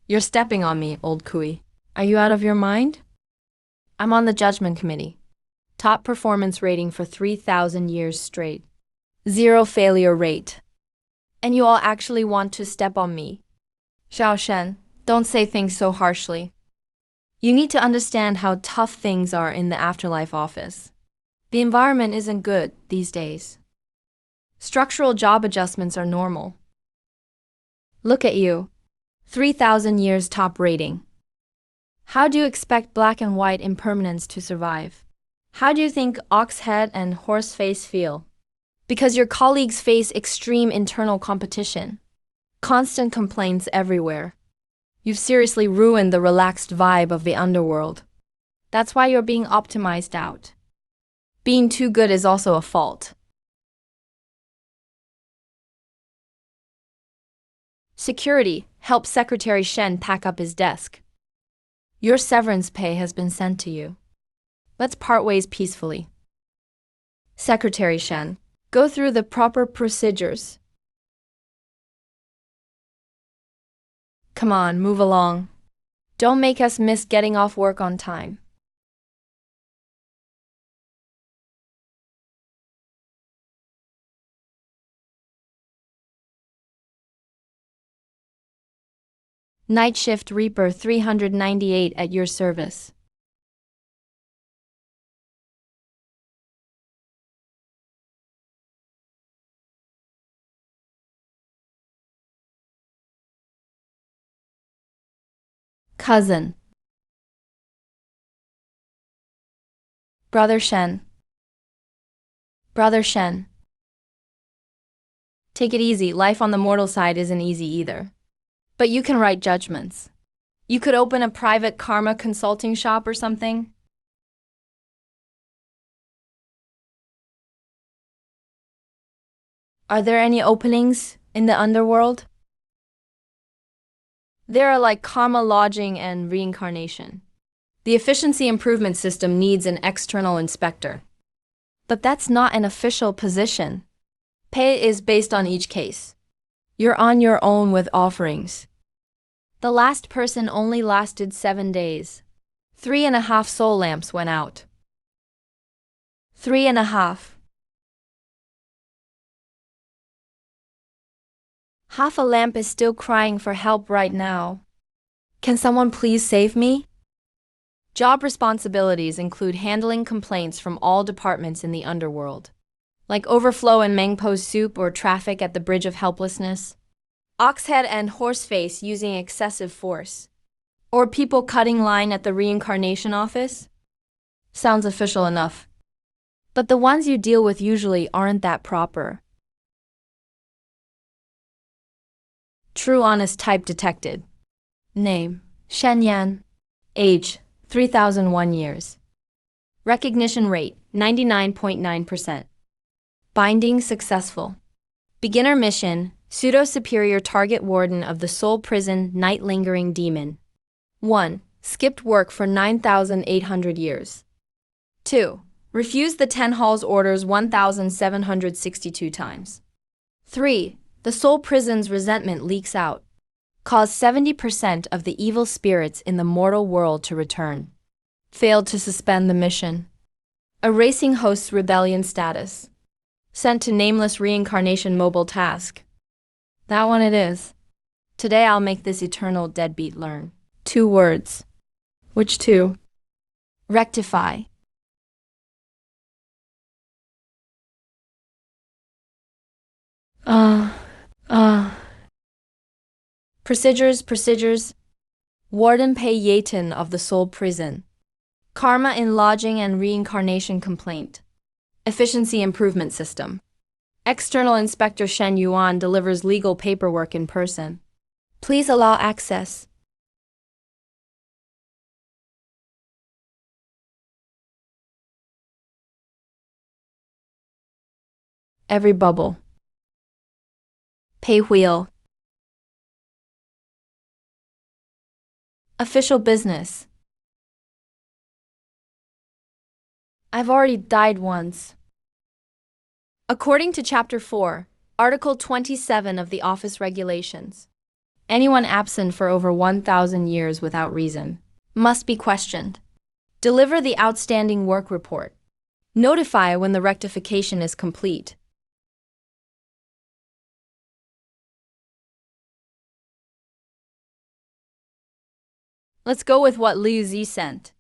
You're stepping on me, old Kui. Are you out of your mind? I'm on the judgment committee. Top performance rating for 3,000 years straight. Zero failure rate. And you all actually want to step on me? Xiao Shen, don't say things so harshly. You need to understand how tough things are in the afterlife office. The environment isn't good these days. Structural job adjustments are normal. Look at you. 3,000 years top rating. How do you expect black and white impermanence to survive? How do you think Oxhead and Horseface feel? Because your colleagues face extreme internal competition. Constant complaints everywhere. You've seriously ruined the relaxed vibe of the underworld. That's why you're being optimized out. Being too good is also a fault. Security, help Secretary Shen pack up his desk. Your severance pay has been sent to you. Let's part ways peacefully. Secretary Shen, go through the proper procedures. Come on, move along. Don't make us miss getting off work on time. Night Shift Reaper 398 at your service. Cousin. Brother Shen. Brother Shen. Take it easy, life on the mortal side isn't easy either. But you can write judgments. You could open a private karma consulting shop or something. Are there any openings in the underworld? There are like karma lodging and reincarnation. The efficiency improvement system needs an external inspector. But that's not an official position. Pay is based on each case. You're on your own with offerings. The last person only lasted 7 days. 3.5 soul lamps went out. 3.5. Half a lamp is still crying for help right now. Can someone please save me? Job responsibilities include handling complaints from all departments in the underworld, like overflow in Mangpo's soup or traffic at the Bridge of Helplessness, Oxhead and Horseface using excessive force, or people cutting line at the reincarnation office. Sounds official enough. But the ones you deal with usually aren't that proper. True honest type detected. Name, Shen Yan. Age, 3,001 years. Recognition rate, 99.9%. Binding successful. Beginner mission, pseudo-superior target warden of the soul prison night lingering demon. 1. Skipped work for 9,800 years. 2. Refused the 10 hall's orders 1,762 times. 3. The soul prison's resentment leaks out. Caused 70% of the evil spirits in the mortal world to return. Failed to suspend the mission. Erasing host's rebellion status. Sent to nameless reincarnation mobile task. That one it is. Today I'll make this eternal deadbeat learn 2 words. Which 2? Rectify. Procedures. Warden Pei Yaten of the Soul Prison. Karma in lodging and reincarnation complaint. Efficiency improvement system. External Inspector Shen Yuan delivers legal paperwork in person. Please allow access. Every bubble. Pay wheel. Official business. I've already died once. According to Chapter 4, Article 27 of the Office Regulations, Anyone absent for over 1,000 years without reason must be questioned. Deliver the outstanding work report. Notify when the rectification is complete. Let's go with what Liu Zi sent.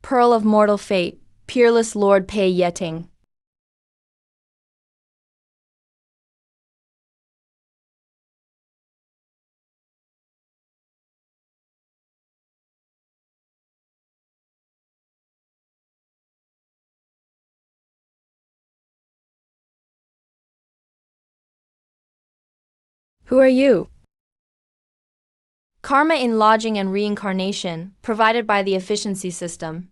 Pearl of mortal fate, peerless Lord Pei Yeting. Who are you? Karma in lodging and reincarnation, provided by the efficiency system.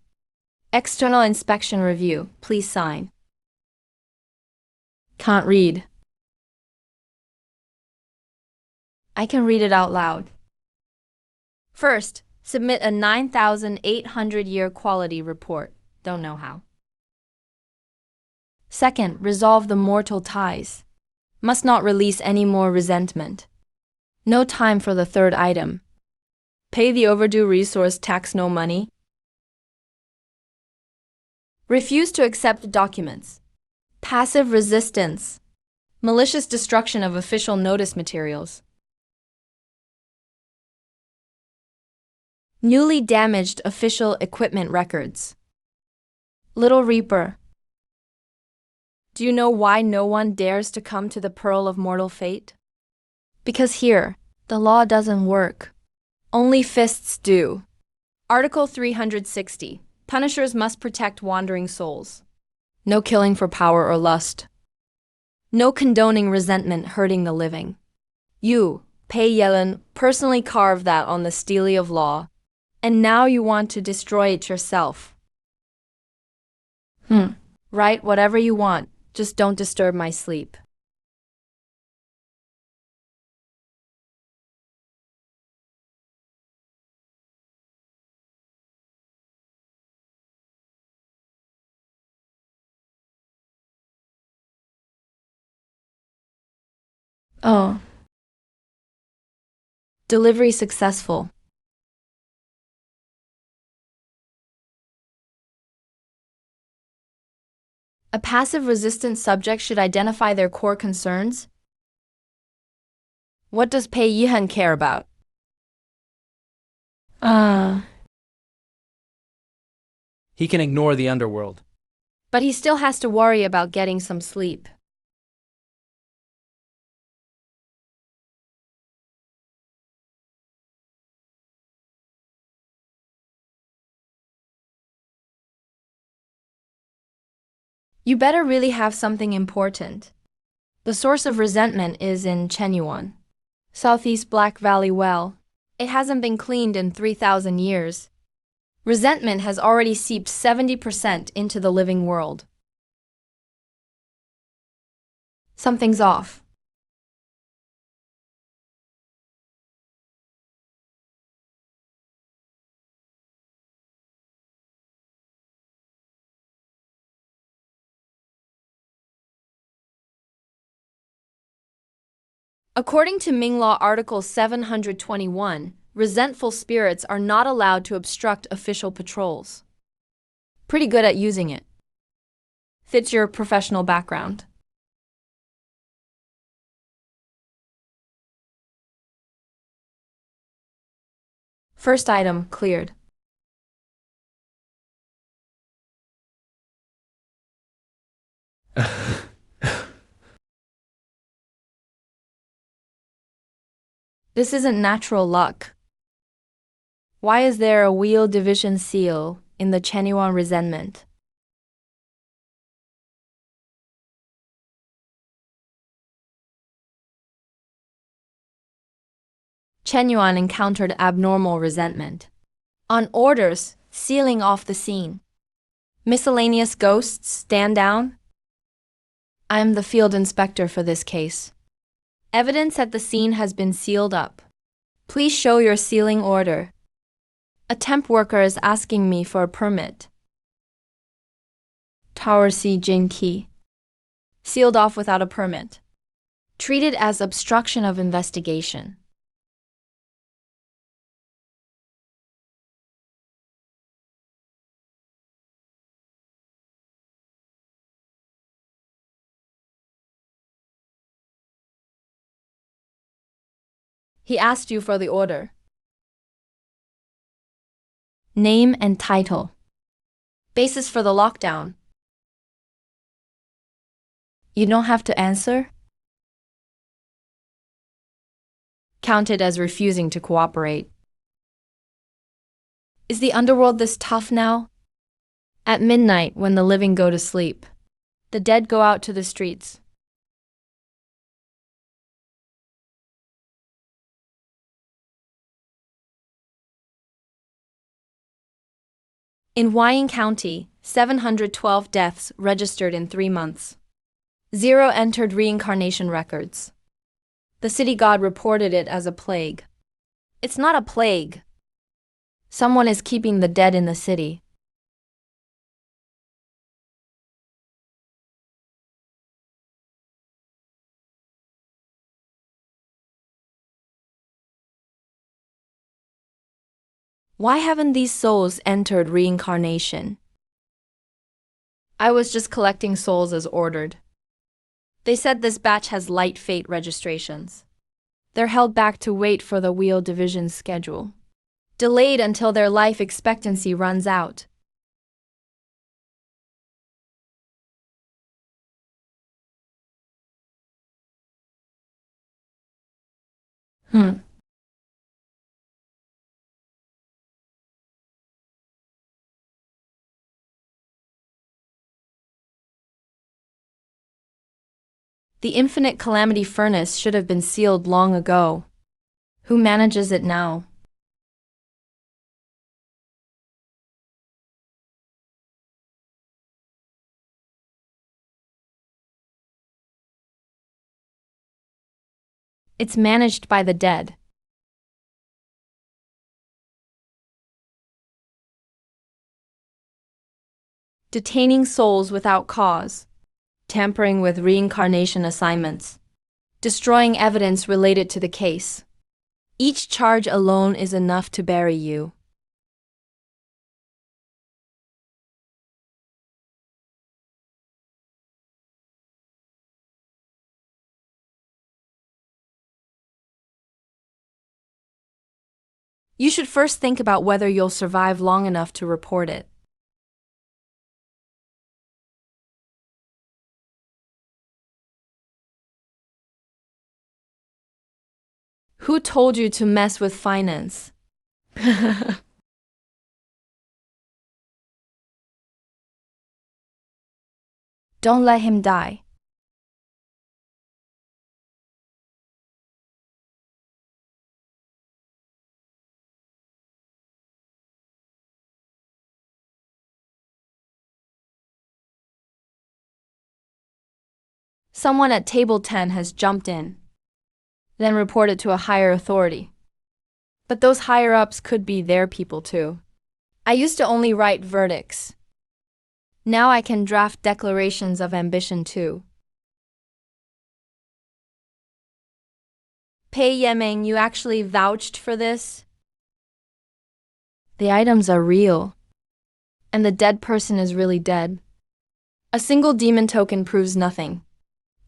External inspection review, please sign. Can't read. I can read it out loud. First, submit a 9,800-year quality report. Don't know how. Second, resolve the mortal ties. Must not release any more resentment. No time for the third item. Pay the overdue resource tax, no money. Refuse to accept documents. Passive resistance. Malicious destruction of official notice materials. Newly damaged official equipment records. Little Reaper. Do you know why no one dares to come to the Pearl of Mortal Fate? Because here, the law doesn't work. Only fists do. Article 360. Punishers must protect wandering souls. No killing for power or lust. No condoning resentment hurting the living. You, Pei Yelin, personally carved that on the stele of law, and now you want to destroy it yourself. Write whatever you want, just don't disturb my sleep. Oh. Delivery successful. A passive resistant subject should identify their core concerns. What does Pei Yihan care about? He can ignore the Underworld. But he still has to worry about getting some sleep. You better really have something important. The source of resentment is in Chenyuan, Southeast Black Valley Well. It hasn't been cleaned in 3,000 years. Resentment has already seeped 70% into the living world. Something's off. According to Ming Law Article 721, resentful spirits are not allowed to obstruct official patrols. Pretty good at using it. Fits your professional background. First item cleared. This isn't natural luck. Why is there a wheel division seal in the Chenyuan resentment? Chenyuan encountered abnormal resentment. On orders, sealing off the scene. Miscellaneous ghosts stand down. I am the field inspector for this case. Evidence at the scene has been sealed up. Please show your sealing order. A temp worker is asking me for a permit. Tower C Jin Key. Sealed off without a permit. Treated as obstruction of investigation. He asked you for the order. Name and title. Basis for the lockdown. You don't have to answer. Counted as refusing to cooperate. Is the underworld this tough now? At midnight, when the living go to sleep, the dead go out to the streets. In Wayne County, 712 deaths registered in 3 months. 0 entered reincarnation records. The city god reported it as a plague. It's not a plague. Someone is keeping the dead in the city. Why haven't these souls entered reincarnation? I was just collecting souls as ordered. They said this batch has light fate registrations. They're held back to wait for the wheel division schedule. Delayed until their life expectancy runs out. The infinite calamity furnace should have been sealed long ago. Who manages it now? It's managed by the dead. Detaining souls without cause. Tampering with reincarnation assignments. Destroying evidence related to the case. Each charge alone is enough to bury you. You should first think about whether you'll survive long enough to report it. Who told you to mess with finance? Don't let him die. Someone at table 10 has jumped in, then reported to a higher authority. But those higher-ups could be their people too. I used to only write verdicts. Now I can draft declarations of ambition too. Pei Yemeng, you actually vouched for this? The items are real, and the dead person is really dead. A single demon token proves nothing.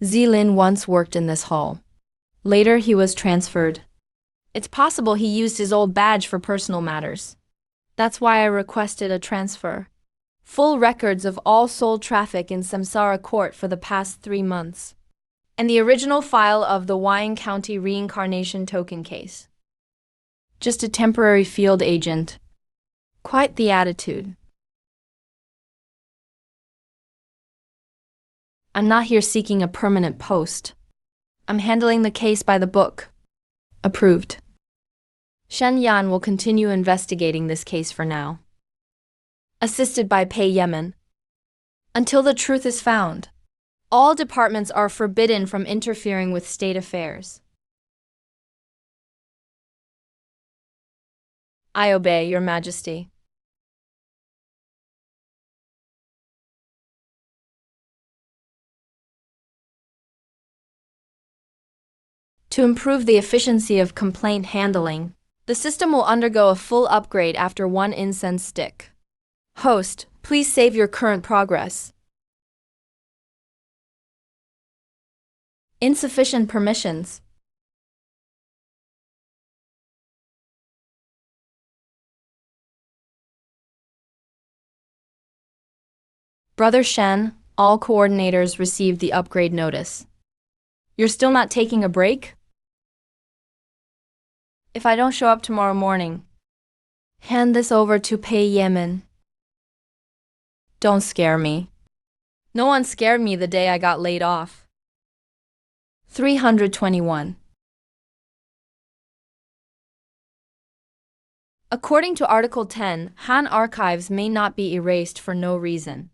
Zilin once worked in this hall. Later he was transferred. It's possible he used his old badge for personal matters. That's why I requested a transfer. Full records of all soul traffic in Samsara Court for the past 3 months. And the original file of the Wayne County reincarnation token case. Just a temporary field agent. Quite the attitude. I'm not here seeking a permanent post. I'm handling the case by the book. Approved. Shen Yan will continue investigating this case for now. Assisted by Pei Yemen. Until the truth is found. All departments are forbidden from interfering with state affairs. I obey, Your Majesty. To improve the efficiency of complaint handling, the system will undergo a full upgrade after one incense stick. Host, please save your current progress. Insufficient permissions. Brother Shen, all coordinators received the upgrade notice. You're still not taking a break? If I don't show up tomorrow morning, hand this over to Pei Yemen. Don't scare me. No one scared me the day I got laid off. 321. According to Article 10, Han archives may not be erased for no reason.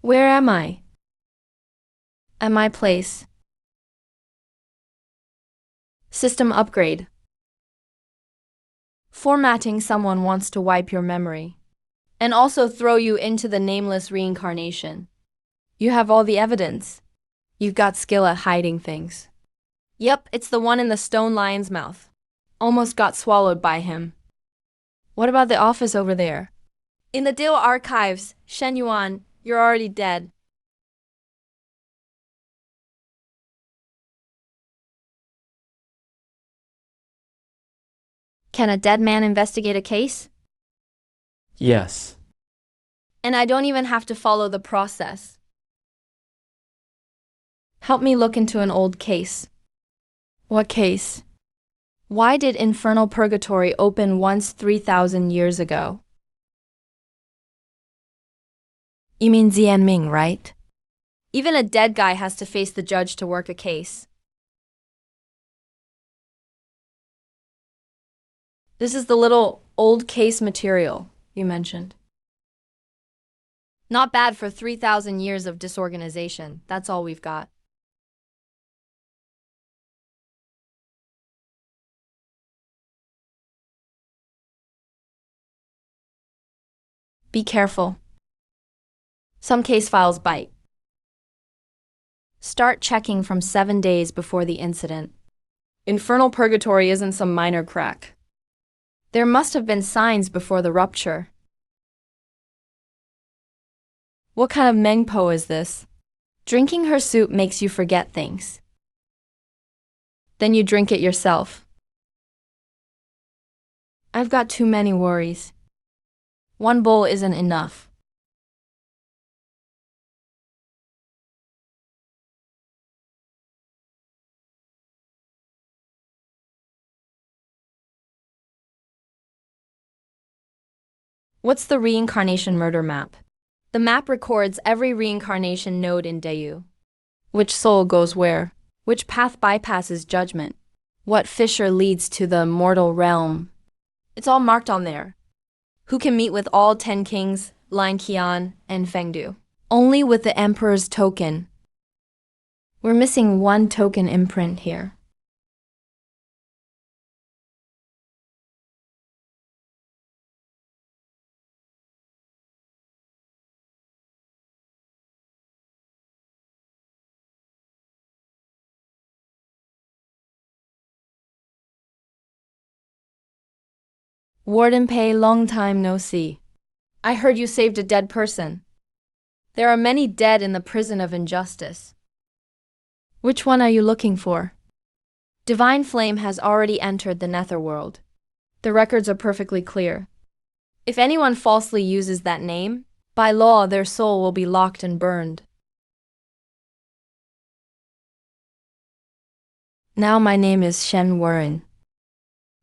Where am I? At my place. System upgrade. Formatting. Someone wants to wipe your memory and also throw you into the nameless reincarnation. You have all the evidence. You've got skill at hiding things. Yep, it's the one in the stone lion's mouth. Almost got swallowed by him. What about the office over there? In the Dil archives, Shen Yuan, you're already dead. Can a dead man investigate a case? Yes. And I don't even have to follow the process. Help me look into an old case. What case? Why did infernal purgatory open once 3,000 years ago? You mean Zianming, right? Even a dead guy has to face the judge to work a case. This is the little old case material you mentioned. Not bad for 3,000 years of disorganization. That's all we've got. Be careful. Some case files bite. Start checking from 7 days before the incident. Infernal purgatory isn't some minor crack. There must have been signs before the rupture. What kind of Mengpo is this? Drinking her soup makes you forget things. Then you drink it yourself. I've got too many worries. One bowl isn't enough. What's the reincarnation murder map? The map records every reincarnation node in Dayu. Which soul goes where? Which path bypasses judgment? What fissure leads to the mortal realm? It's all marked on there. Who can meet with all 10 kings, Lin Qian, and Fengdu? Only with the emperor's token. We're missing one token imprint here. Warden Pei, long time no see. I heard you saved a dead person. There are many dead in the prison of injustice. Which one are you looking for? Divine Flame has already entered the Netherworld. The records are perfectly clear. If anyone falsely uses that name, by law their soul will be locked and burned. Now my name is Shen Wuren.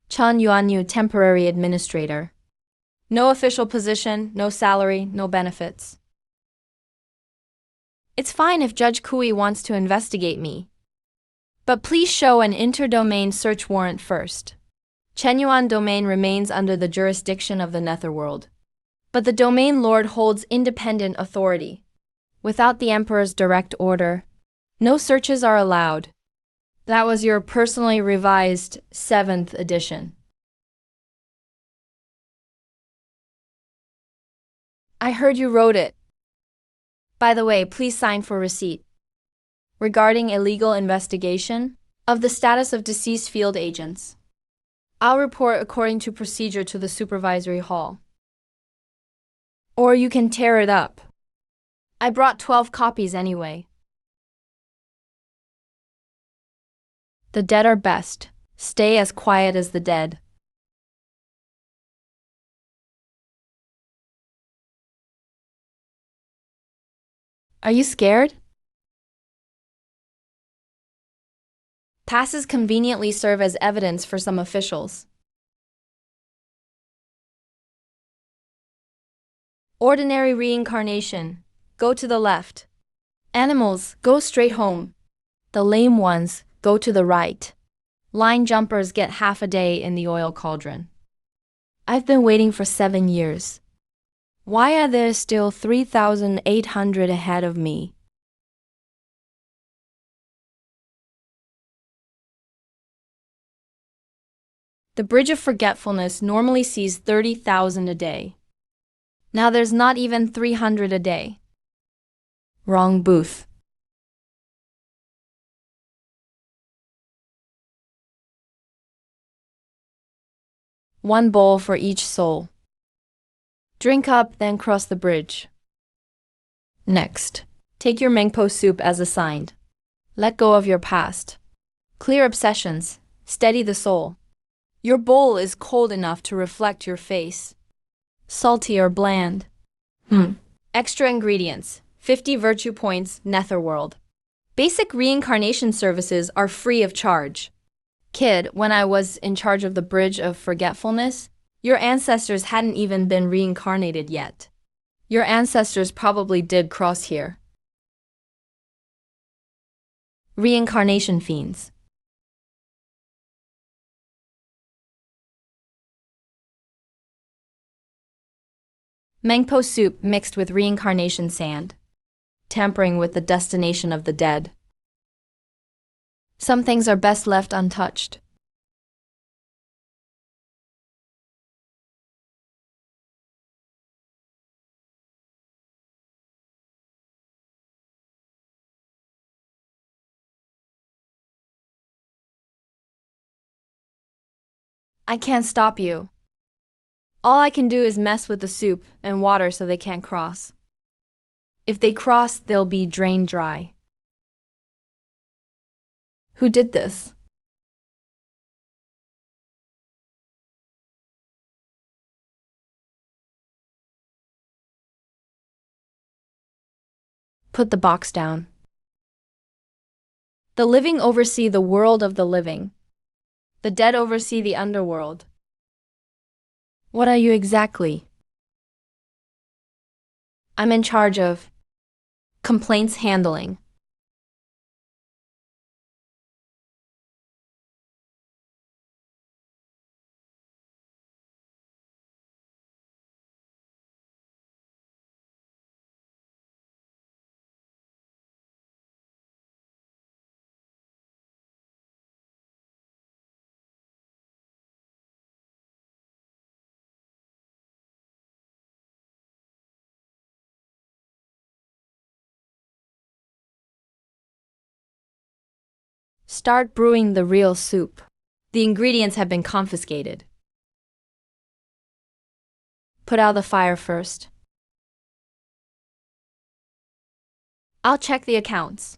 Chen Yuanyu, temporary administrator. No official position, no salary, no benefits. It's fine if Judge Kui wants to investigate me. But please show an inter-domain search warrant first. Chenyuan domain remains under the jurisdiction of the Netherworld. But the domain lord holds independent authority. Without the emperor's direct order, no searches are allowed. That was your personally revised 7th edition. I heard you wrote it. By the way, please sign for receipt. Regarding illegal investigation of the status of deceased field agents, I'll report according to procedure to the supervisory hall. Or you can tear it up. I brought 12 copies anyway. The dead are best. Stay as quiet as the dead. Are you scared? Passes conveniently serve as evidence for some officials. Ordinary reincarnation, go to the left. Animals, go straight home. The lame ones, go to the right. Line jumpers get half a day in the oil cauldron. I've been waiting for 7 years. Why are there still 3,800 ahead of me? The Bridge of Forgetfulness normally sees 30,000 a day. Now there's not even 300 a day. Wrong booth. One bowl for each soul. Drink up, then cross the bridge. Next, take your mangpo soup as assigned. Let go of your past. Clear obsessions. Steady the soul. Your bowl is cold enough to reflect your face. Salty or bland? Extra ingredients. 50 virtue points, Netherworld. Basic reincarnation services are free of charge. Kid, when I was in charge of the Bridge of Forgetfulness, your ancestors hadn't even been reincarnated yet. Your ancestors probably did cross here. Reincarnation fiends. Mangpo soup mixed with reincarnation sand, tampering with the destination of the dead. Some things are best left untouched. I can't stop you. All I can do is mess with the soup and water so they can't cross. If they cross, they'll be drained dry. Who did this? Put the box down. The living oversee the world of the living. The dead oversee the underworld. What are you exactly? I'm in charge of complaints handling. Start brewing the real soup. The ingredients have been confiscated. Put out the fire first. I'll check the accounts.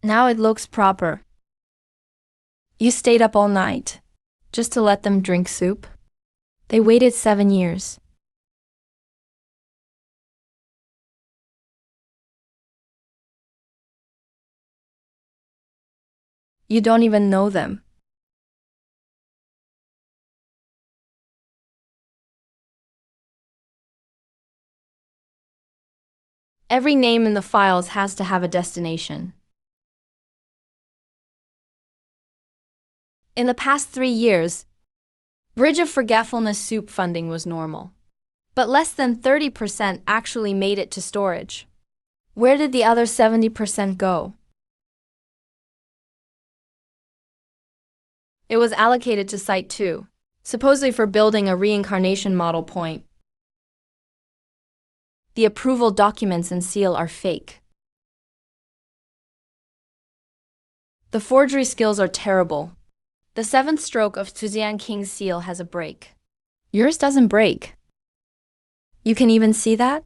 Now it looks proper. You stayed up all night just to let them drink soup? They waited 7 years. You don't even know them. Every name in the files has to have a destination. In the past 3 years, Bridge of Forgetfulness soup funding was normal. But less than 30% actually made it to storage. Where did the other 70% go? It was allocated to Site 2, supposedly for building a reincarnation model point. The approval documents and seal are fake. The forgery skills are terrible. The 7th stroke of Tuzian King's seal has a break. Yours doesn't break. You can even see that?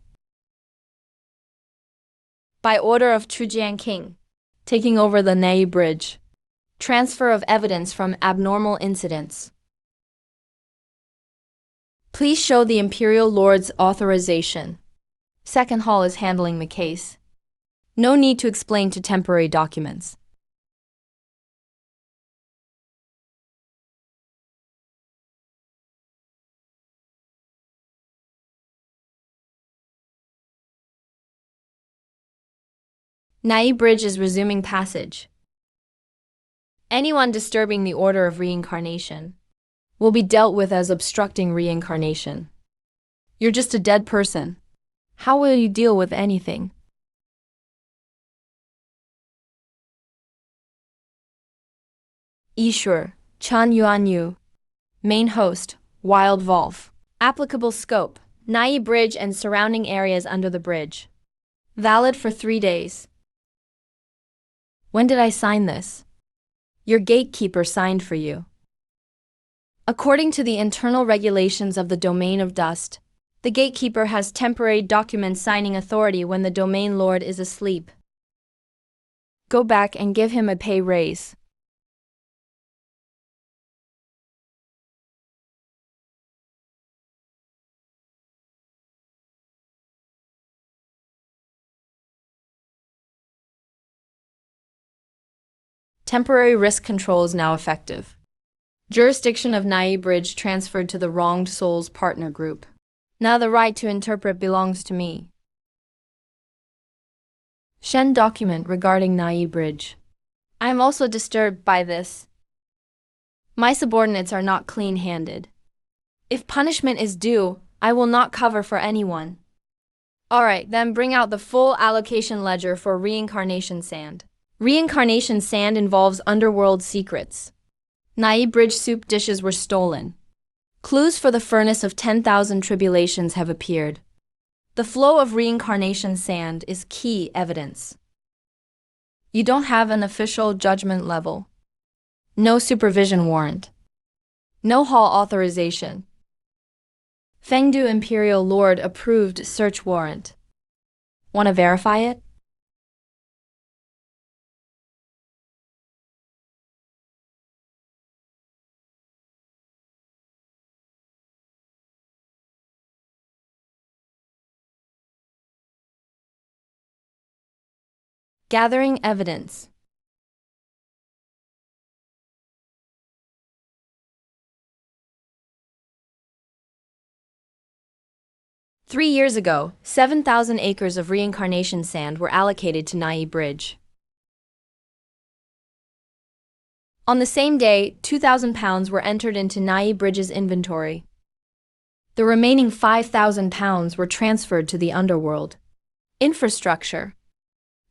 By order of Tuzian King, taking over the Nei Bridge. Transfer of evidence from abnormal incidents. Please show the Imperial Lord's authorization. Second Hall is handling the case. No need to explain to temporary documents. Nei Bridge is resuming passage. Anyone disturbing the order of reincarnation will be dealt with as obstructing reincarnation. You're just a dead person. How will you deal with anything? Ishur, Chan Yuan Yu. Main host, Wild Wolf. Applicable scope, Nei Bridge and surrounding areas under the bridge. Valid for 3 days. When did I sign this? Your gatekeeper signed for you. According to the internal regulations of the Domain of Dust, the gatekeeper has temporary document signing authority when the domain lord is asleep. Go back and give him a pay raise. Temporary risk control is now effective. Jurisdiction of Nei Bridge transferred to the wronged soul's partner group. Now the right to interpret belongs to me. Shen document regarding Nei Bridge. I am also disturbed by this. My subordinates are not clean-handed. If punishment is due, I will not cover for anyone. Alright, then bring out the full allocation ledger for reincarnation sand. Reincarnation sand involves underworld secrets. Nei Bridge soup dishes were stolen. Clues for the furnace of 10,000 tribulations have appeared. The flow of reincarnation sand is key evidence. You don't have an official judgment level. No supervision warrant. No hall authorization. Fengdu Imperial Lord approved search warrant. Want to verify it? Gathering evidence. Three years ago, 7,000 acres of reincarnation sand were allocated to Nei Bridge. On the same day, 2,000 pounds were entered into Nei Bridge's inventory. The remaining 5,000 pounds were transferred to the Underworld. Infrastructure.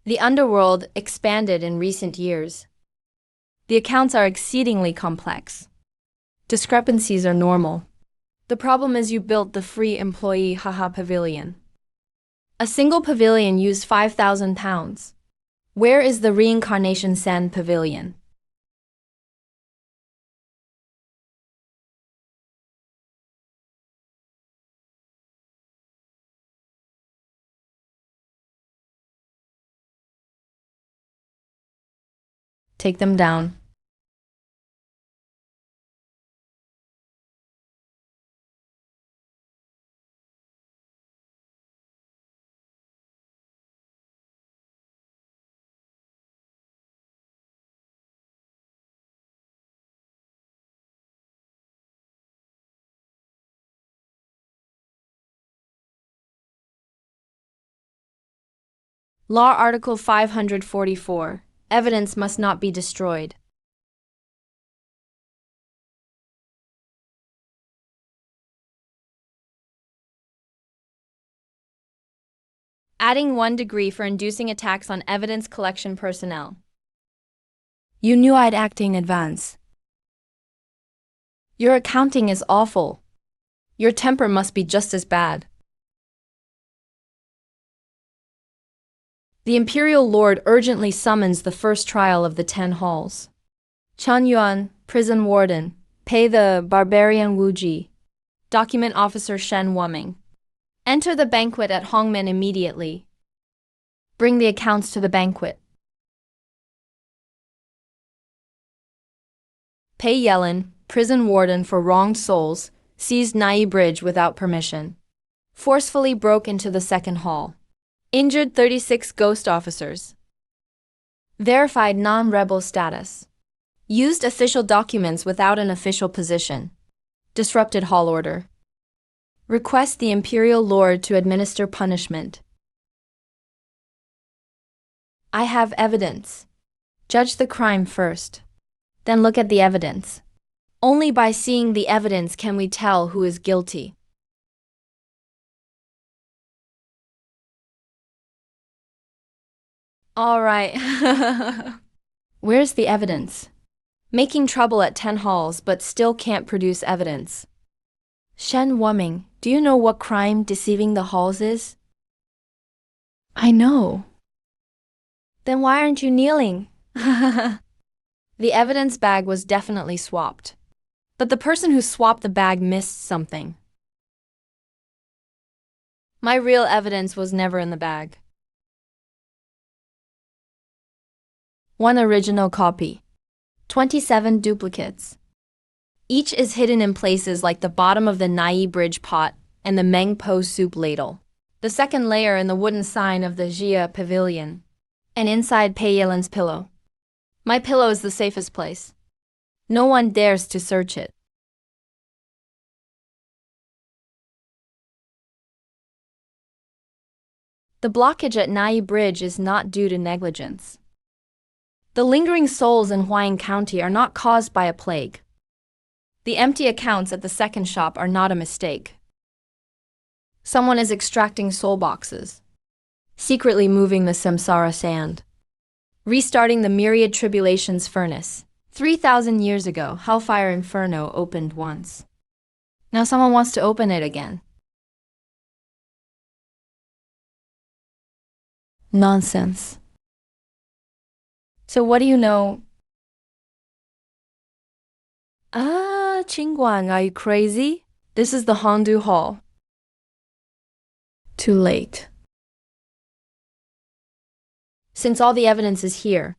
The Underworld expanded in recent years. The accounts are exceedingly complex. Discrepancies are normal. The problem is you built the free employee haha pavilion. A single pavilion used 5,000 pounds. Where is the reincarnation sand pavilion? Take them down. Law Article 544. Evidence must not be destroyed. Adding 1 degree for inducing attacks on evidence collection personnel. You knew I'd act in advance. Your accounting is awful. Your temper must be just as bad. The imperial lord urgently summons the first trial of the 10 halls. Chen Yuan, prison warden, pay the barbarian Wu Ji. Document officer Shen Wuming. Enter the banquet at Hongmen immediately. Bring the accounts to the banquet. Pei Yellen, prison warden for wronged souls, seized Nai Bridge without permission. Forcefully broke into the second hall. Injured 36 ghost officers. Verified non-rebel status. Used official documents without an official position. Disrupted hall order. Request the imperial lord to administer punishment. I have evidence. Judge the crime first. Then look at the evidence. Only by seeing the evidence can we tell who is guilty. All right. Where's the evidence? Making trouble at 10 halls but still can't produce evidence. Shen Wuming, do you know what crime deceiving the halls is? I know. Then why aren't you kneeling? The evidence bag was definitely swapped. But the person who swapped the bag missed something. My real evidence was never in the bag. One original copy. 27 duplicates. Each is hidden in places like the bottom of the Nai Bridge pot and the Meng Po soup ladle. The second layer in the wooden sign of the Jia Pavilion. And inside Pei Yelen's pillow. My pillow is the safest place. No one dares to search it. The blockage at Nai Bridge is not due to negligence. The lingering souls in Huayin County are not caused by a plague. The empty accounts at the second shop are not a mistake. Someone is extracting soul boxes, secretly moving the samsara sand, restarting the myriad tribulations furnace. 3,000 years ago, Hellfire Inferno opened once. Now someone wants to open it again. Nonsense. So what do you know? Qingguang, are you crazy? This is the Hongdu Hall. Too late. Since all the evidence is here,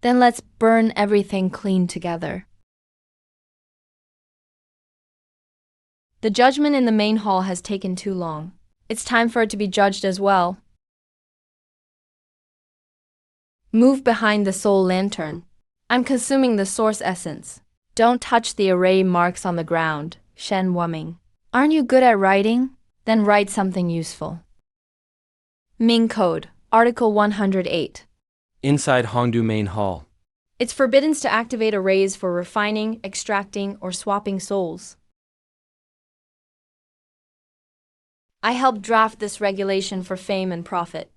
then let's burn everything clean together. The judgment in the main hall has taken too long. It's time for it to be judged as well. Move behind the soul lantern. I'm consuming the source essence. Don't touch the array marks on the ground, Shen Wuming. Aren't you good at writing? Then write something useful. Ming Code, Article 108. Inside Hongdu Main Hall. It's forbidden to activate arrays for refining, extracting, or swapping souls. I helped draft this regulation for fame and profit.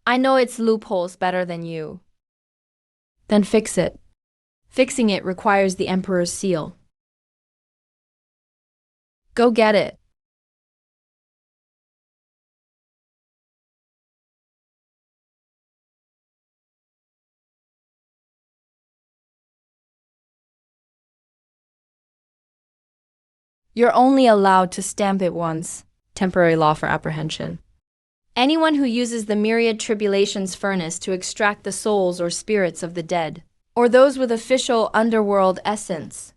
I know its loopholes better than you. Then fix it. Fixing it requires the Emperor's seal. Go get it. You're only allowed to stamp it once. Temporary law for apprehension. Anyone who uses the myriad tribulations furnace to extract the souls or spirits of the dead, or those with official underworld essence,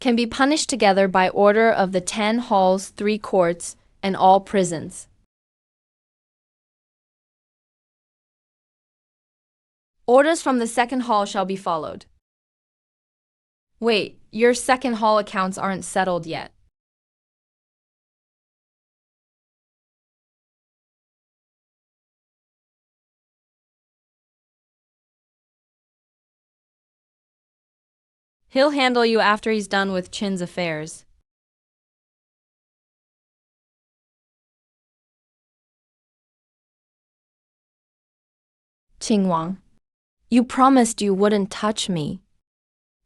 can be punished together by order of the 10 halls, 3 courts, and all prisons. Orders from the second hall shall be followed. Wait, your second hall accounts aren't settled yet. He'll handle you after he's done with Qin's affairs. Qingwang, you promised you wouldn't touch me.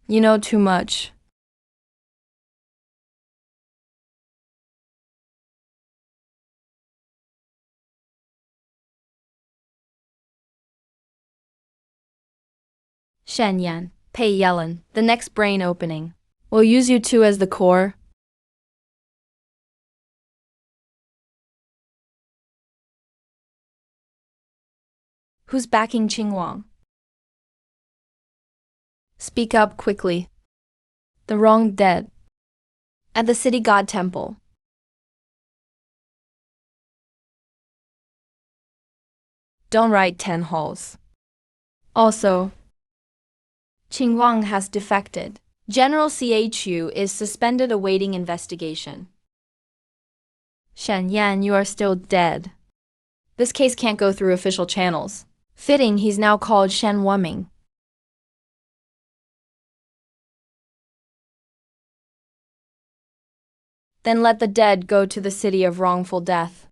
You know too much. Shen Yan, Pei Yellen, the next brain opening. We'll use you two as the core. Who's backing Qingwang? Speak up quickly. The wrong dead. At the city god temple. Don't write 10 halls. Also, Qingwang has defected. General CHU is suspended awaiting investigation. Shen Yan, you are still dead. This case can't go through official channels. Fitting he's now called Shen Wuming. Then let the dead go to the city of wrongful death.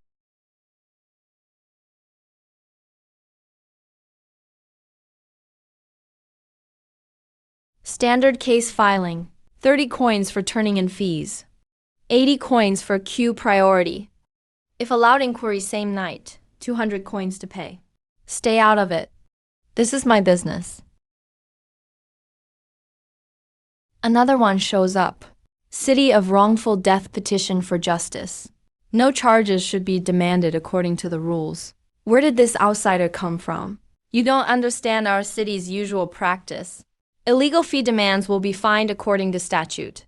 Standard case filing. 30 coins for turning in fees. 80 coins for queue priority. If allowed inquiry same night, 200 coins to pay. Stay out of it. This is my business. Another one shows up. City of wrongful death petition for justice. No charges should be demanded according to the rules. Where did this outsider come from? You don't understand our city's usual practice. Illegal fee demands will be fined according to statute.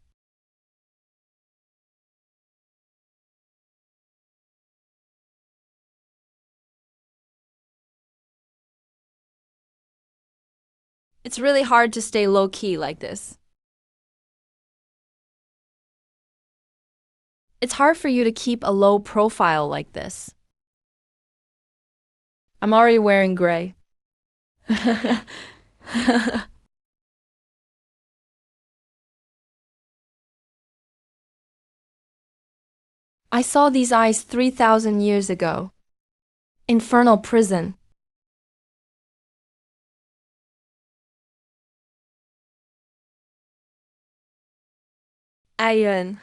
It's really hard to stay low-key like this. It's hard for you to keep a low profile like this. I'm already wearing gray. I saw these eyes 3,000 years ago. Infernal prison. Ayun.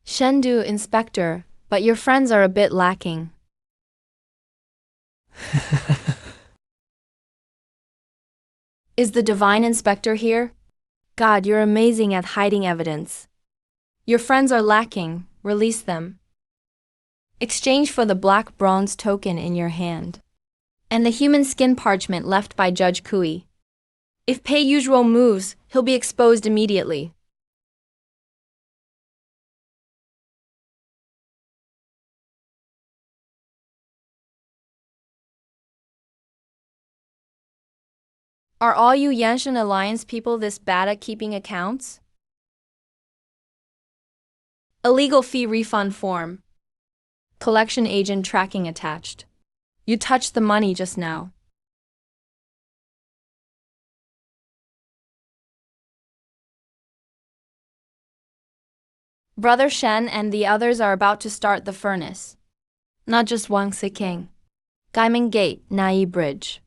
Shendu inspector, but your friends are a bit lacking. Is the divine inspector here? God, you're amazing at hiding evidence. Your friends are lacking, release them. Exchange for the black bronze token in your hand. And the human skin parchment left by Judge Kui. If Pei usual moves, he'll be exposed immediately. Are all you Yanshan Alliance people this bad at keeping accounts? Illegal fee refund form. Collection agent tracking attached. You touched the money just now. Brother Shen and the others are about to start the furnace. Not just Wang Siking. Gaiman Gate, Nai Bridge.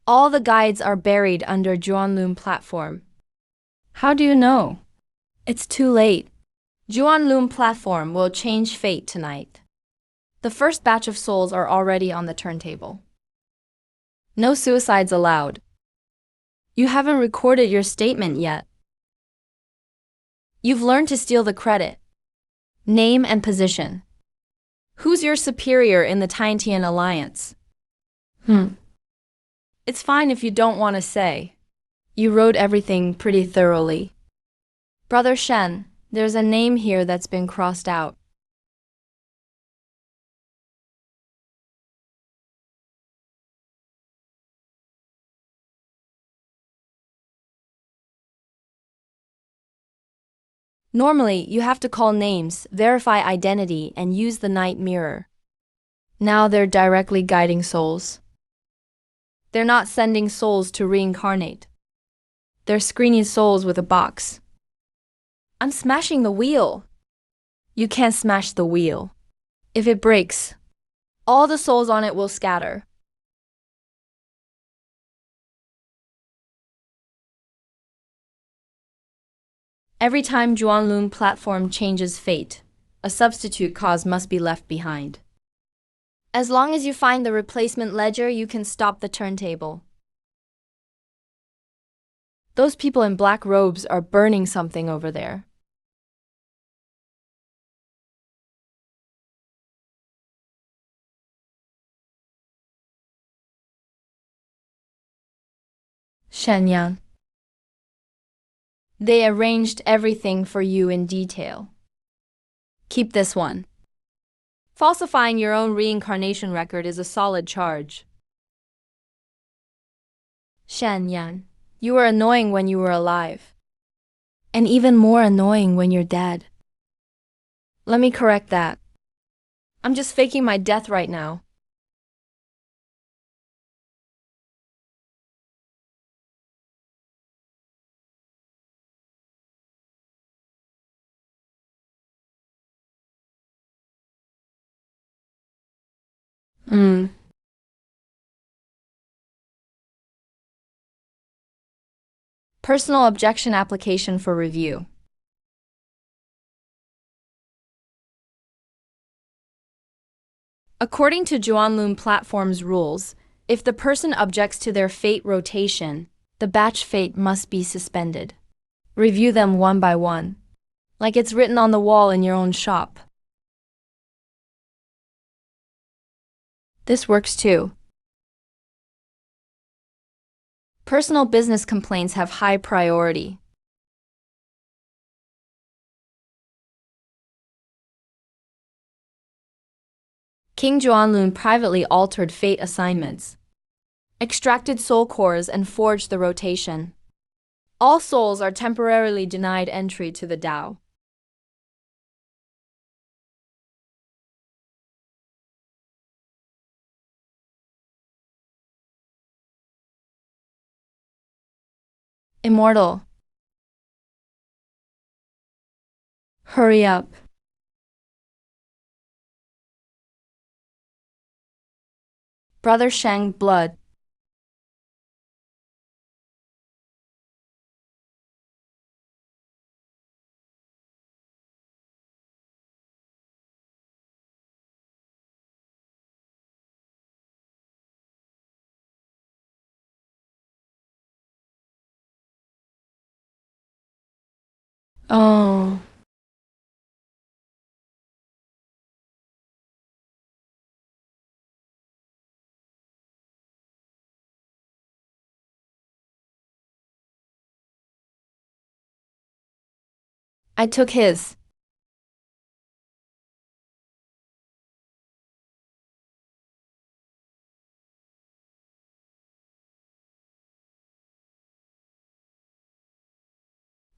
All the guides are buried under Juanlun platform. How do you know? It's too late. Juanlun platform will change fate tonight. The first batch of souls are already on the turntable. No suicides allowed. You haven't recorded your statement yet. You've learned to steal the credit. Name and position. Who's your superior in the Tiantian Alliance? It's fine if you don't want to say. You wrote everything pretty thoroughly. Brother Shen, there's a name here that's been crossed out. Normally, you have to call names, verify identity, and use the night mirror. Now they're directly guiding souls. They're not sending souls to reincarnate. They're screening souls with a box. I'm smashing the wheel. You can't smash the wheel. If it breaks, all the souls on it will scatter. Every time Juanlun platform changes fate, a substitute cause must be left behind. As long as you find the replacement ledger, you can stop the turntable. Those people in black robes are burning something over there. Shenyan. They arranged everything for you in detail. Keep this one. Falsifying your own reincarnation record is a solid charge. Shenyan, you were annoying when you were alive. And even more annoying when you're dead. Let me correct that. I'm just faking my death right now. Personal objection application for review. According to Juanlun platform's rules, if the person objects to their fate rotation, the batch fate must be suspended. Review them one by one, like it's written on the wall in your own shop. This works too. Personal business complaints have high priority. King Juanlun privately altered fate assignments, extracted soul cores, and forged the rotation. All souls are temporarily denied entry to the Tao. Immortal. Hurry up. Brother Sheng blood. Oh. I took his.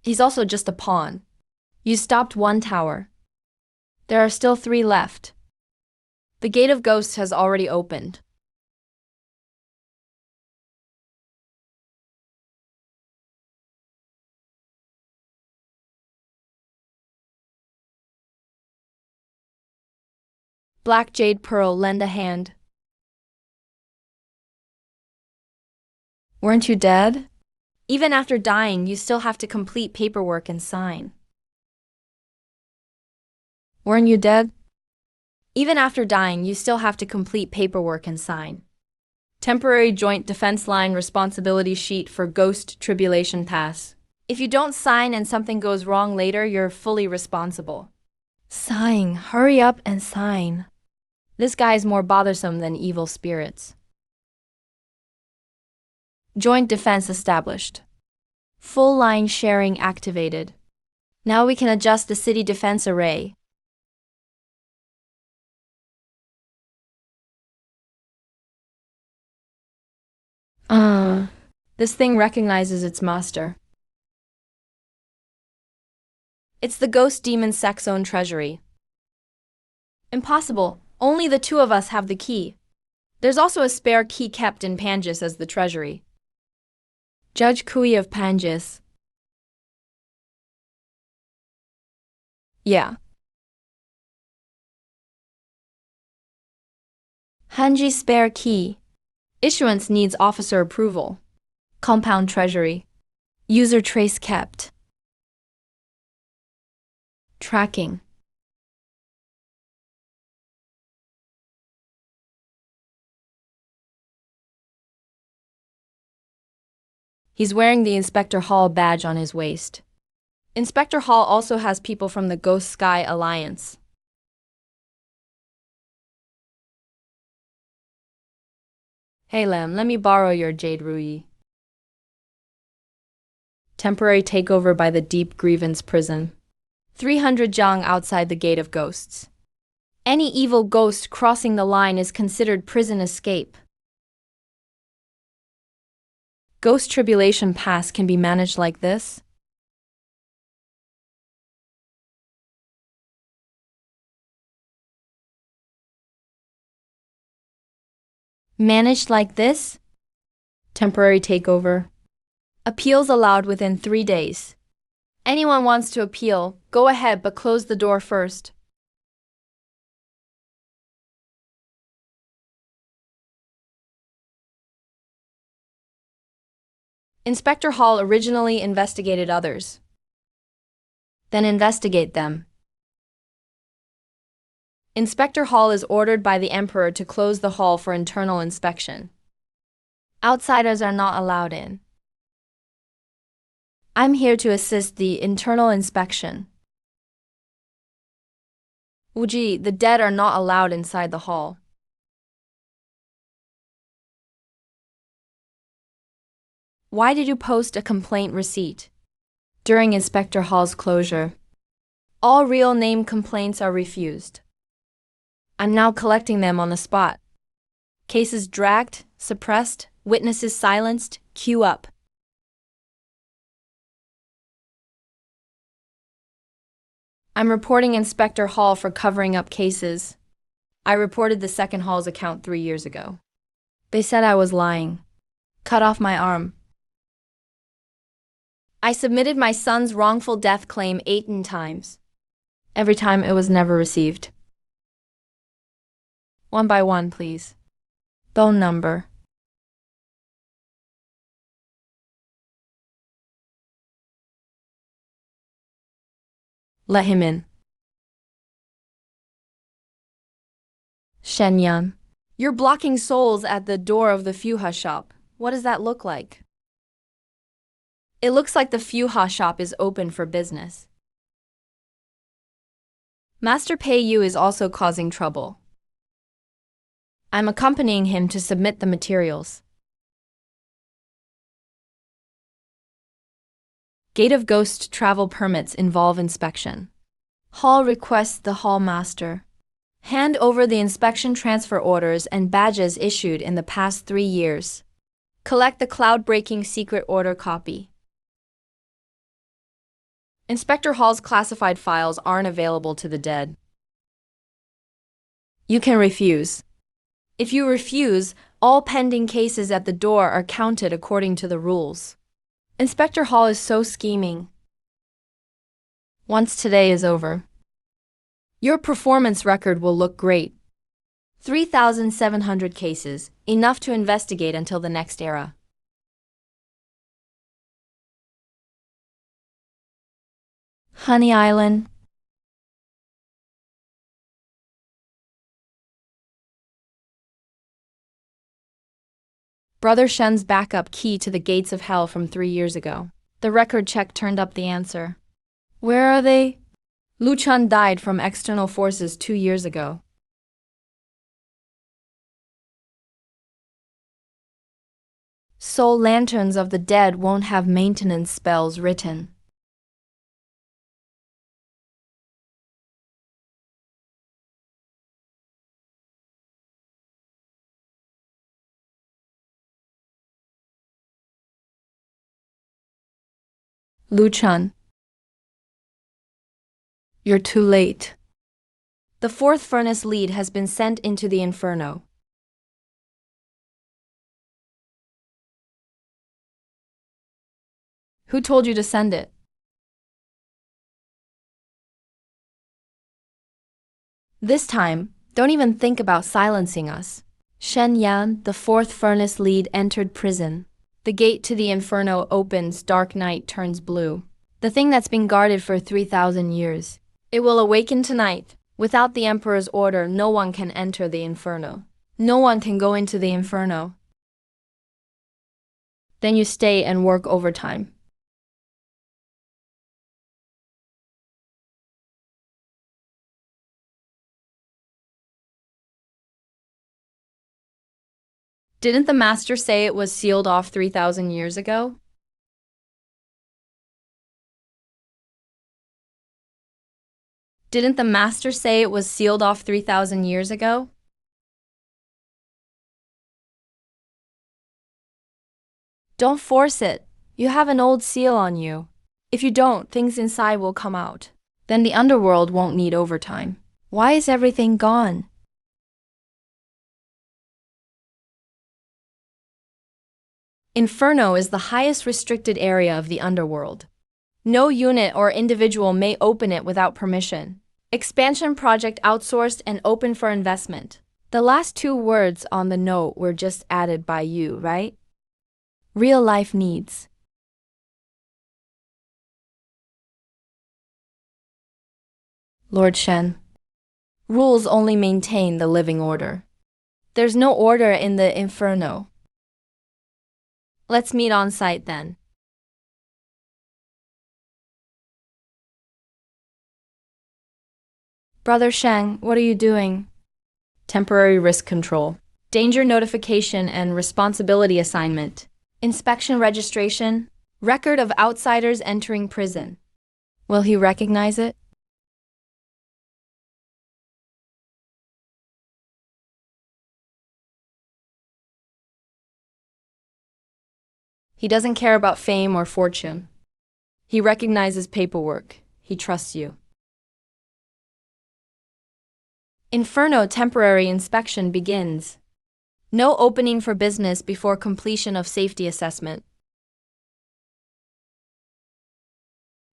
He's also just a pawn. You stopped one tower. There are still 3 left. The Gate of Ghosts has already opened. Black Jade Pearl, lend a hand. Weren't you dead? Even after dying, you still have to complete paperwork and sign. Weren't you dead? Even after dying, you still have to complete paperwork and sign. Temporary Joint Defense Line responsibility sheet for Ghost Tribulation Pass. If you don't sign and something goes wrong later, you're fully responsible. Sign. Hurry up and sign. This guy is more bothersome than evil spirits. Joint defense established. Full line sharing activated. Now we can adjust the city defense array. This thing recognizes its master. It's the ghost demon Saxone treasury. Impossible. Only the 2 of us have the key. There's also a spare key kept in Pangus as the treasury. Judge Kui of Panjis. Yeah. Hanji spare key. Issuance needs officer approval. Compound treasury. User trace kept. Tracking. He's wearing the Inspector Hall badge on his waist. Inspector Hall also has people from the Ghost Sky Alliance. Hey Lem, let me borrow your Jade Rui. Temporary takeover by the Deep Grievance Prison. 300 Zhang outside the Gate of Ghosts. Any evil ghost crossing the line is considered prison escape. Ghost Tribulation Pass can be managed like this. Managed like this? Temporary takeover. Appeals allowed within 3 days. Anyone wants to appeal, go ahead but close the door first. Inspector Hall originally investigated others. Then investigate them. Inspector Hall is ordered by the Emperor to close the hall for internal inspection. Outsiders are not allowed in. I'm here to assist the internal inspection. Wuji, the dead are not allowed inside the hall. Why did you post a complaint receipt? During Inspector Hall's closure, all real name complaints are refused. I'm now collecting them on the spot. Cases dragged, suppressed, witnesses silenced, queue up. I'm reporting Inspector Hall for covering up cases. I reported the second hall's account 3 years ago. They said I was lying. Cut off my arm. I submitted my son's wrongful death claim 18 times. Every time it was never received. One by one, please. Phone number. Let him in. Shenyan. You're blocking souls at the door of the Fuha shop. What does that look like? It looks like the Fuha shop is open for business. Master Pei Yu is also causing trouble. I'm accompanying him to submit the materials. Gate of Ghost travel permits involve inspection. Hall requests the hall master hand over the inspection transfer orders and badges issued in the past 3 years. Collect the cloud-breaking secret order copy. Inspector Hall's classified files aren't available to the dead. You can refuse. If you refuse, all pending cases at the door are counted according to the rules. Inspector Hall is so scheming. Once today is over, your performance record will look great. 3,700 cases, enough to investigate until the next era. Honey Island. Brother Shen's backup key to the gates of hell from 3 years ago. The record check turned up the answer. Where are they? Lu Chun died from external forces 2 years ago. Soul lanterns of the dead won't have maintenance spells written. Lu Chun. You're too late. The 4th furnace lead has been sent into the inferno. Who told you to send it? This time, don't even think about silencing us. Shen Yan, the fourth furnace lead, entered prison. The gate to the inferno opens, dark night turns blue. The thing that's been guarded for 3,000 years. It will awaken tonight. Without the Emperor's order, no one can enter the inferno. No one can go into the inferno. Then you stay and work overtime. Didn't the master say it was sealed off 3,000 years ago? Didn't the master say it was sealed off 3,000 years ago? Don't force it. You have an old seal on you. If you don't, things inside will come out. Then the underworld won't need overtime. Why is everything gone? Inferno is the highest restricted area of the underworld. No unit or individual may open it without permission. Expansion project outsourced and open for investment. The last two words on the note were just added by you, right? Real life needs. Lord Shen. Rules only maintain the living order. There's no order in the inferno. Let's meet on site then. Brother Shang, what are you doing? Temporary risk control. Danger notification and responsibility assignment. Inspection registration. Record of outsiders entering prison. Will he recognize it? He doesn't care about fame or fortune. He recognizes paperwork. He trusts you. Inferno temporary inspection begins. No opening for business before completion of safety assessment.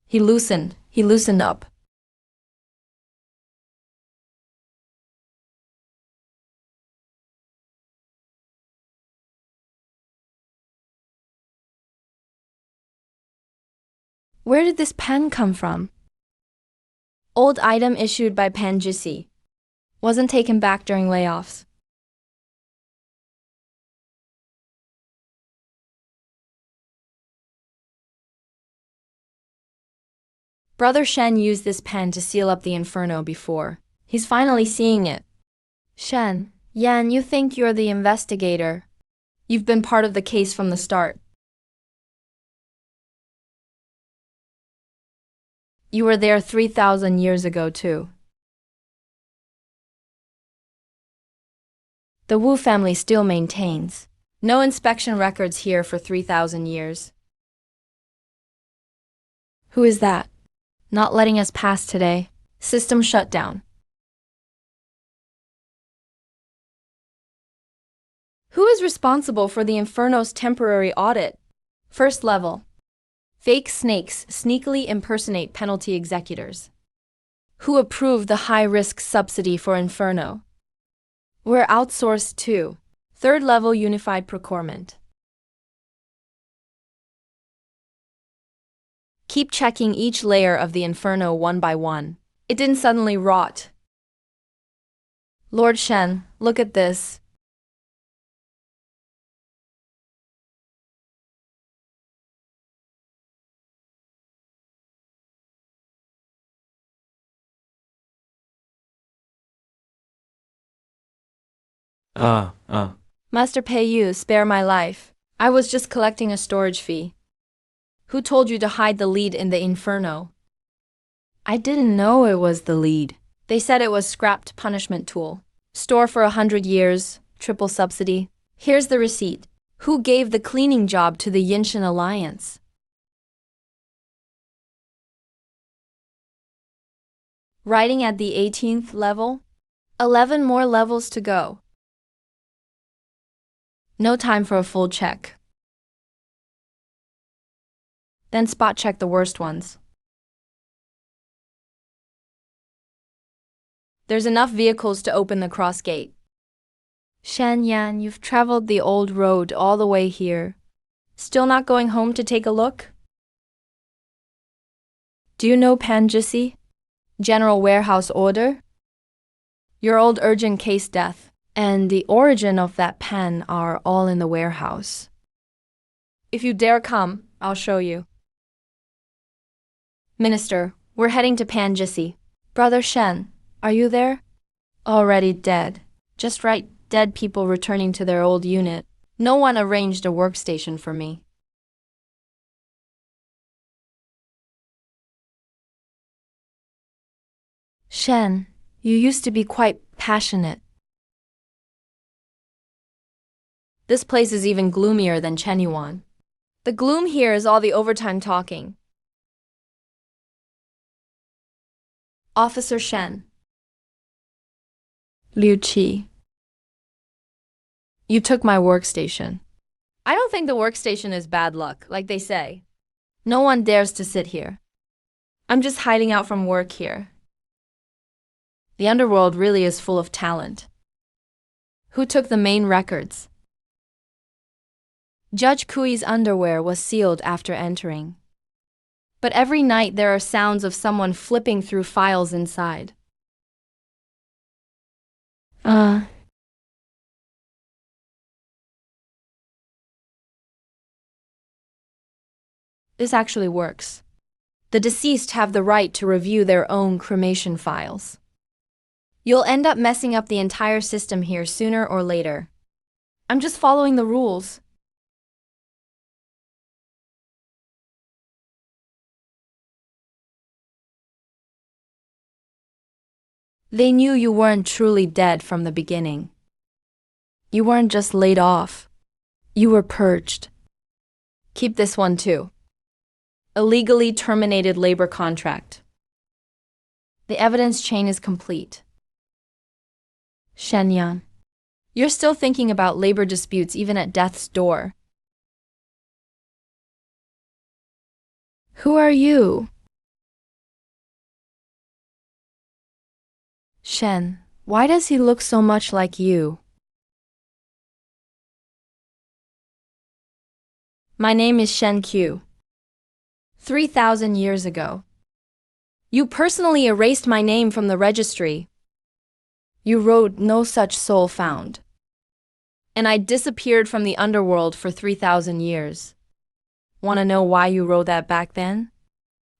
He loosened up. Where did this pen come from? Old item issued by Panjisi. Wasn't taken back during layoffs. Brother Shen used this pen to seal up the inferno before. He's finally seeing it. Shen, Yan, you think you're the investigator. You've been part of the case from the start. You were there 3,000 years ago too. The Wu family still maintains no inspection records here for 3,000 years. Who is that? Not letting us pass today. System shut down. Who is responsible for the Inferno's temporary audit? First level. Fake snakes sneakily impersonate penalty executors. Who approved the high-risk subsidy for Inferno? We're outsourced too. Third level unified procurement. Keep checking each layer of the Inferno one by one. It didn't suddenly rot. Lord Shen, look at this. Master Pei Yu, spare my life. I was just collecting a storage fee. Who told you to hide the lead in the Inferno? I didn't know it was the lead. They said it was scrapped punishment tool. Store for 100 years, triple subsidy. Here's the receipt. Who gave the cleaning job to the Yinshan Alliance? Writing at the 18th level? 11 more levels to go. No time for a full check. Then spot check the worst ones. There's enough vehicles to open the cross gate. Shanyan, you've traveled the old road all the way here. Still not going home to take a look? Do you know Panjisi? General Warehouse Order? Your old urgent case death and the origin of that pen are all in the warehouse. If you dare come, I'll show you. Minister, we're heading to Panjisi. Brother Shen, are you there? Already dead. Just right, dead people returning to their old unit. No one arranged a workstation for me. Shen, you used to be quite passionate. This place is even gloomier than Chenyuan. The gloom here is all the overtime talking. Officer Shen. Liu Qi. You took my workstation. I don't think the workstation is bad luck, like they say. No one dares to sit here. I'm just hiding out from work here. The Underworld really is full of talent. Who took the main records? Judge Kui's underwear was sealed after entering. But every night there are sounds of someone flipping through files inside. This actually works. The deceased have the right to review their own cremation files. You'll end up messing up the entire system here sooner or later. I'm just following the rules. They knew you weren't truly dead from the beginning. You weren't just laid off. You were purged. Keep this one too. A legally terminated labor contract. The evidence chain is complete. Shenyan, you're still thinking about labor disputes even at death's door. Who are you? Shen, why does he look so much like you? My name is Shen Q. 3,000 years ago. You personally erased my name from the registry. You wrote no such soul found. And I disappeared from the underworld for 3,000 years. Want to know why you wrote that back then?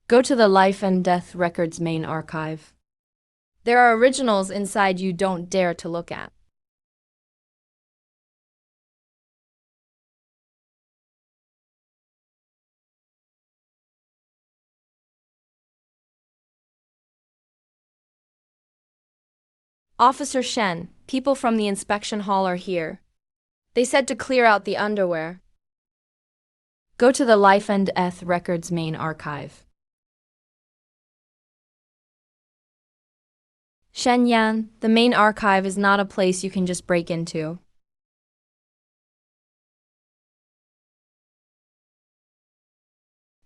Go to the Life and Death Records main archive. There are originals inside you don't dare to look at. Officer Shen, people from the inspection hall are here. They said to clear out the underwear. Go to the Life and Death Records main archive. Shenyan, the main archive is not a place you can just break into.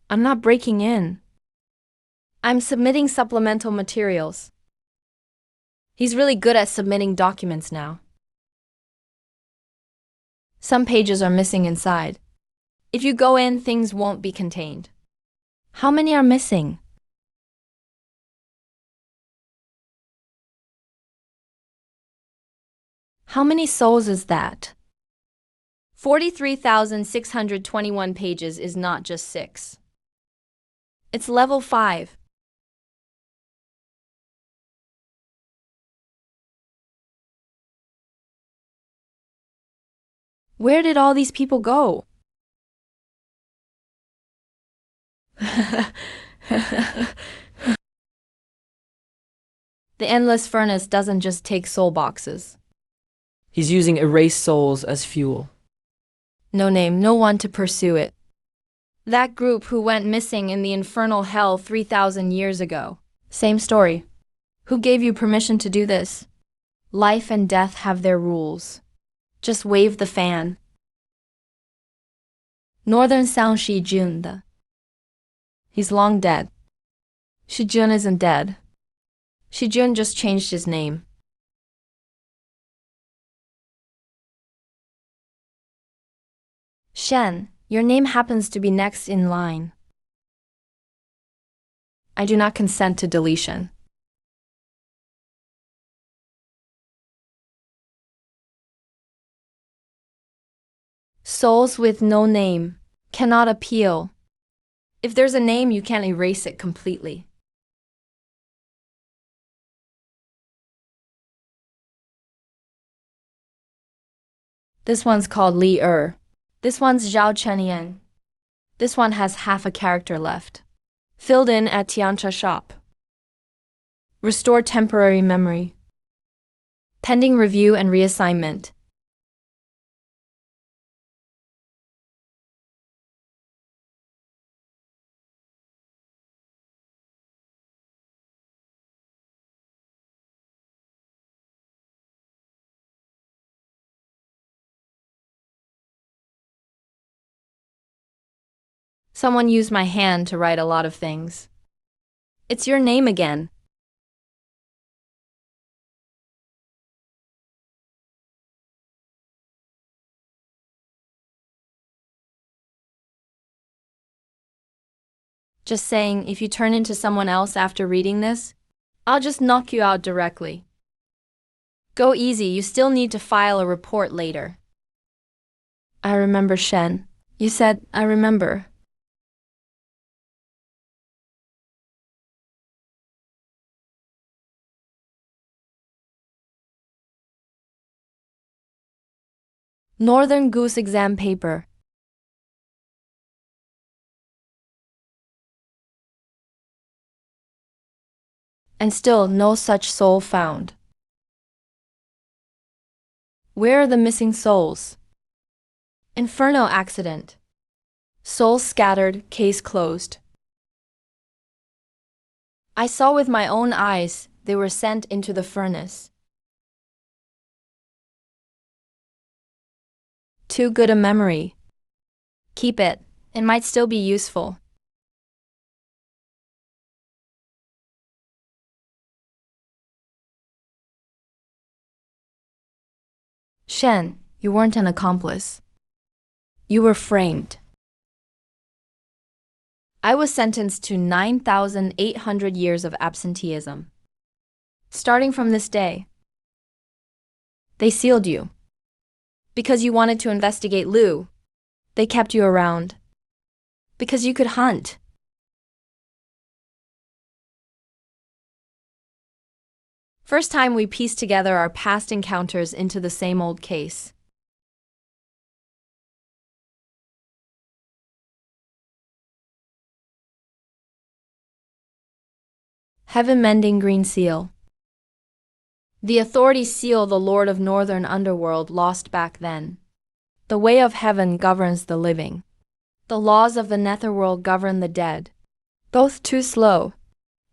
I'm not breaking in. I'm submitting supplemental materials. He's really good at submitting documents now. Some pages are missing inside. If you go in, things won't be contained. How many are missing? How many souls is that? 43,621 pages is not just 6. It's level 5. Where did all these people go? The endless furnace doesn't just take soul boxes. He's using erased souls as fuel. No name, no one to pursue it. That group who went missing in the infernal hell 3,000 years ago. Same story. Who gave you permission to do this? Life and death have their rules. Just wave the fan. Northern Shaanxi Jun的 He's long dead. Shijun isn't dead. Shijun just changed his name. Shen, your name happens to be next in line. I do not consent to deletion. Souls with no name cannot appeal. If there's a name, you can't erase it completely. This one's called Li This one's Zhao Chenyan. This one has half a character left. Filled in at Tiancha shop. Restore temporary memory. Pending review and reassignment. Someone used my hand to write a lot of things. It's your name again. Just saying, if you turn into someone else after reading this, I'll just knock you out directly. Go easy, you still need to file a report later. I remember, Shen. You said, I remember. Northern Goose exam paper. And still no such soul found. Where are the missing souls? Inferno accident. Souls scattered, case closed. I saw with my own eyes they were sent into the furnace. Too good a memory. Keep it, it might still be useful. Shen, you weren't an accomplice. You were framed. I was sentenced to 9,800 years of absenteeism. Starting from this day. They sealed you. Because you wanted to investigate Liu, they kept you around. Because you could hunt. First time we pieced together our past encounters into the same old case. Heaven-mending green seal. The authorities seal the Lord of Northern Underworld lost back then. The way of heaven governs the living. The laws of the netherworld govern the dead. Both too slow.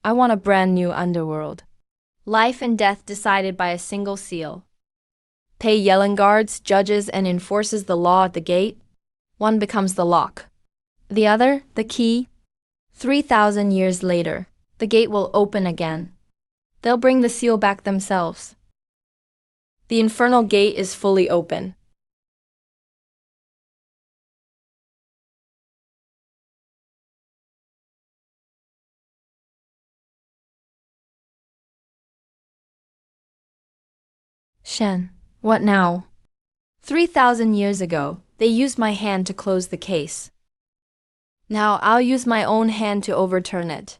I want a brand new underworld. Life and death decided by a single seal. Pay yelling guards, judges, and enforces the law at the gate. One becomes the lock. The other, the key. 3,000 years later, the gate will open again. They'll bring the seal back themselves. The infernal gate is fully open. Shen, what now? 3,000 years ago, they used my hand to close the case. Now I'll use my own hand to overturn it.